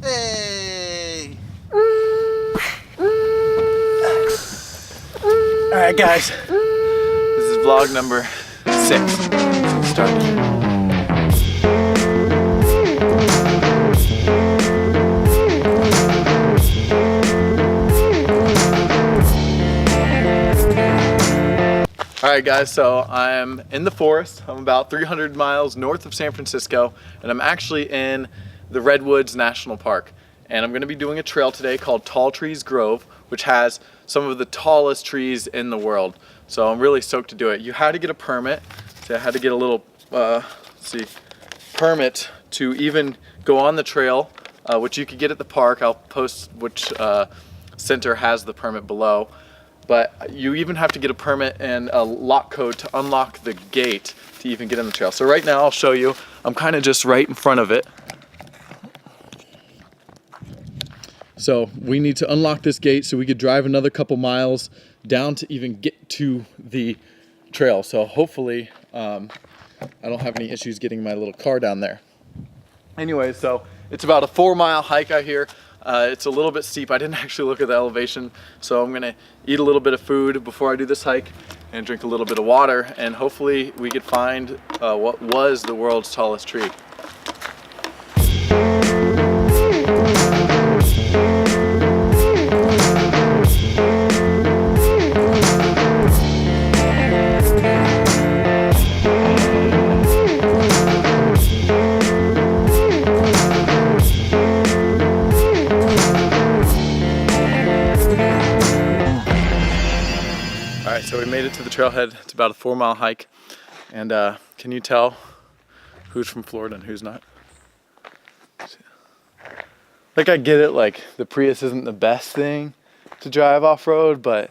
Hey! Alright guys, this is vlog number 6. Let's start. Alright guys, so I'm in the forest. I'm about 300 miles north of San Francisco, and I'm actually in the Redwoods National Park. And I'm going to be doing a trail today called Tall Trees Grove, which has some of the tallest trees in the world. So I'm really stoked to do it. You had to get a permit. So I had to get a little permit to even go on the trail, which you could get at the park. I'll post which center has the permit below. But you even have to get a permit and a lock code to unlock the gate to even get in the trail. So right now I'll show you. I'm kind of just right in front of it. So we need to unlock this gate so we could drive another couple miles down to even get to the trail. So hopefully I don't have any issues getting my little car down there. Anyway, so it's about a 4-mile hike out here. It's a little bit steep. I didn't actually look at the elevation, so I'm gonna eat a little bit of food before I do this hike and drink a little bit of water, and hopefully we could find what was the world's tallest tree. So we made it to the trailhead. It's about a 4-mile hike. And can you tell who's from Florida and who's not? Like, I get it, like the Prius isn't the best thing to drive off-road, but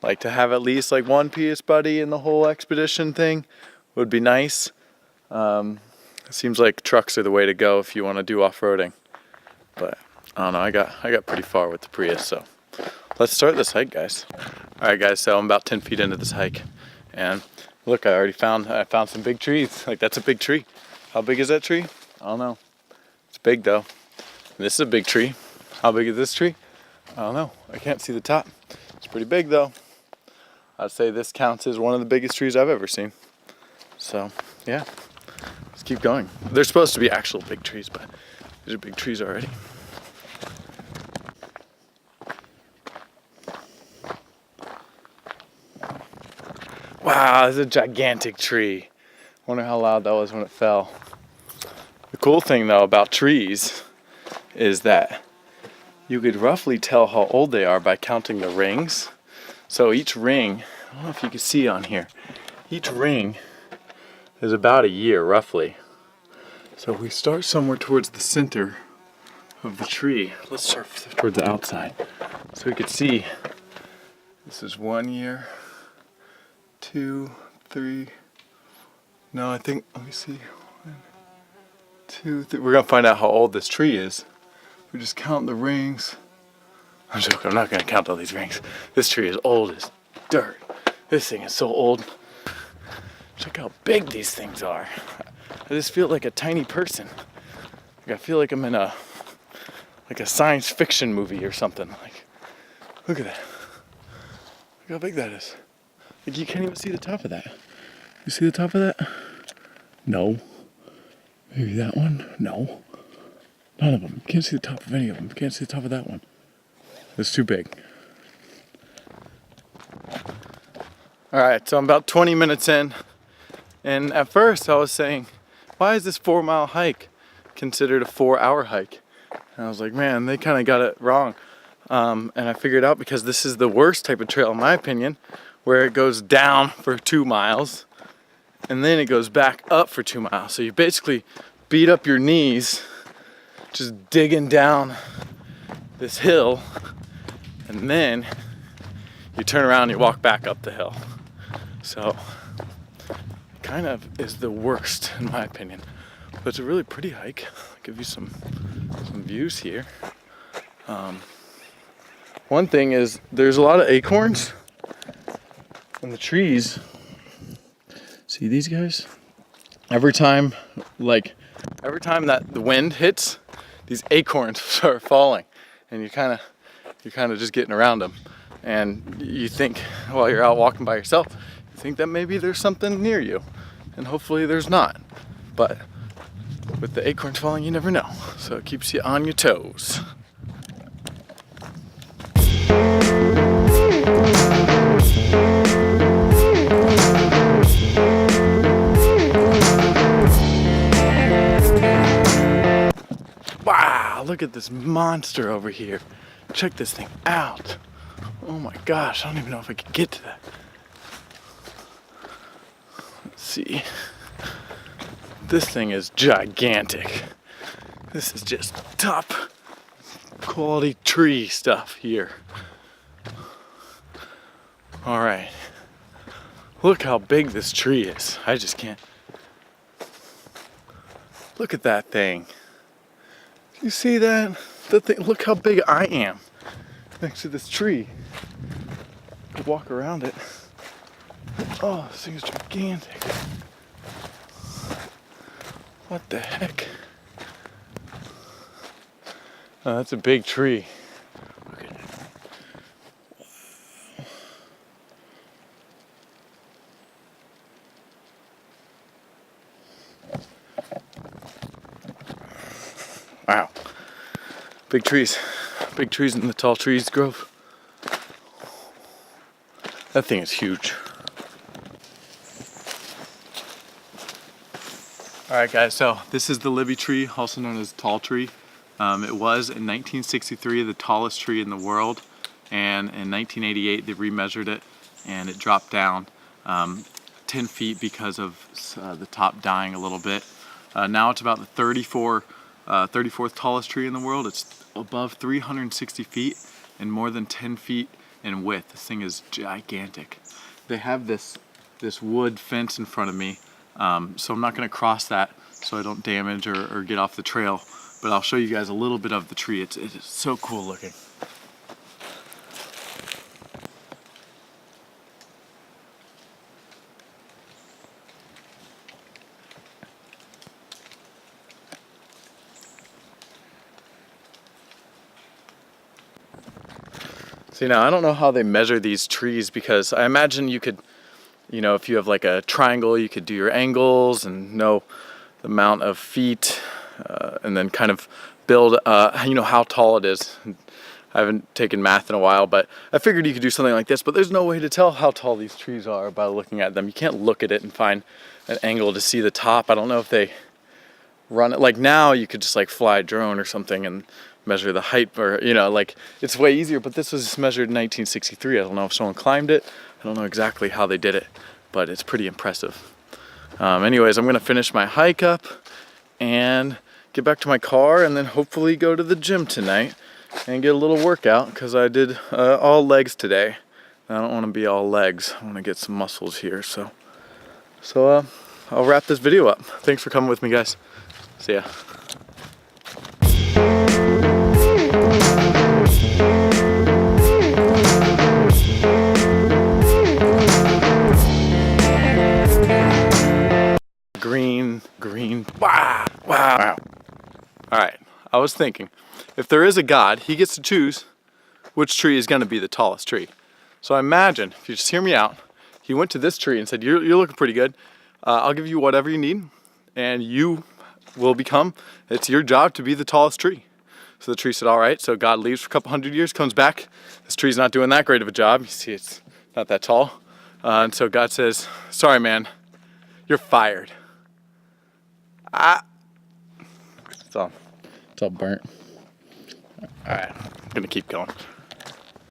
like to have at least like one Prius buddy in the whole expedition thing would be nice. It seems like trucks are the way to go if you want to do off-roading. But I don't know, I got pretty far with the Prius, so let's start this hike, guys. Alright guys, so I'm about 10 feet into this hike, and look, I found some big trees. Like, that's a big tree. How big is that tree? I don't know. It's big though. This is a big tree. How big is this tree? I don't know. I can't see the top. It's pretty big though. I'd say this counts as one of the biggest trees I've ever seen. So yeah, let's keep going. They're supposed to be actual big trees, but these are big trees already. Wow, this is a gigantic tree. Wonder how loud that was when it fell. The cool thing though about trees is that you could roughly tell how old they are by counting the rings. So each ring, I don't know if you can see on here, each ring is about a year roughly. So if we start somewhere towards the center of the tree, let's start towards the outside. So we could see this is 1 year. 2, 3. No, I think, let me see. 1, 2, 3. We're gonna find out how old this tree is. We just count the rings. I'm joking, I'm not gonna count all these rings. This tree is old as dirt. This thing is so old. Check how big these things are. I just feel like a tiny person. Like, I feel like I'm in a science fiction movie or something. Like, look at that. Look how big that is. Like, you can't even see the top of that. You see the top of that? No. Maybe that one? No. None of them. You can't see the top of any of them. You can't see the top of that one. It's too big. Alright, so I'm about 20 minutes in. And at first I was saying, why is this 4-mile hike considered a 4-hour hike? And I was like, man, they kind of got it wrong. And I figured out because this is the worst type of trail in my opinion, where it goes down for 2 miles and then it goes back up for 2 miles. So you basically beat up your knees just digging down this hill, and then you turn around and you walk back up the hill. So it kind of is the worst in my opinion, but it's a really pretty hike. I'll give you some views here. One thing is there's a lot of acorns and the trees. See these guys? Every time like every time that the wind hits, these acorns start falling, and you're kind of just getting around them. And you think, while you're out walking by yourself, you think that maybe there's something near you, and hopefully there's not. But with the acorns falling, you never know. So it keeps you on your toes. Wow, look at this monster over here. Check this thing out. Oh my gosh, I don't even know if I could get to that. Let's see. This thing is gigantic. This is just top quality tree stuff here. All right. Look how big this tree is. I just can't. Look at that thing. You see that? That thing, look how big I am next to this tree. I could walk around it. Oh, this thing is gigantic. What the heck? Oh, that's a big tree. Look at it. Wow. Big trees. Big trees in the tall trees grove. That thing is huge. Alright guys, so this is the Libbey tree, also known as tall tree. It was in 1963 the tallest tree in the world, and in 1988 they remeasured it and it dropped down 10 feet because of the top dying a little bit. Now it's about the 34th tallest tree in the world. It's above 360 feet and more than 10 feet in width. This thing is gigantic. They have this wood fence in front of me, so I'm not going to cross that so I don't damage or get off the trail, but I'll show you guys a little bit of the tree. It is so cool looking. See, now I don't know how they measure these trees, because I imagine you could, you know, if you have like a triangle, you could do your angles and know the amount of feet, and then kind of build, you know, how tall it is. I haven't taken math in a while, but I figured you could do something like this, but there's no way to tell how tall these trees are by looking at them. You can't look at it and find an angle to see the top. I don't know if they run it. Like now you could just like fly a drone or something and measure the height, or, you know, like it's way easier, but this was measured in 1963. I don't know if someone climbed it. I don't know exactly how they did it, but it's pretty impressive. Anyways, I'm gonna finish my hike up and get back to my car, and then hopefully go to the gym tonight and get a little workout, because I did all legs today. I don't want to be all legs. I want to get some muscles here. So I'll wrap this video up. Thanks for coming with me, guys. See ya. Green, wow. All right, I was thinking, if there is a God, he gets to choose which tree is gonna be the tallest tree. So I imagine, if you just hear me out, he went to this tree and said, you're looking pretty good. I'll give you whatever you need, and you will become, it's your job to be the tallest tree. So the tree said, all right. So God leaves for a couple hundred years, comes back. This tree's not doing that great of a job. You see, it's not that tall. And so God says, sorry, man, you're fired. It's all burnt. All right, I'm gonna keep going.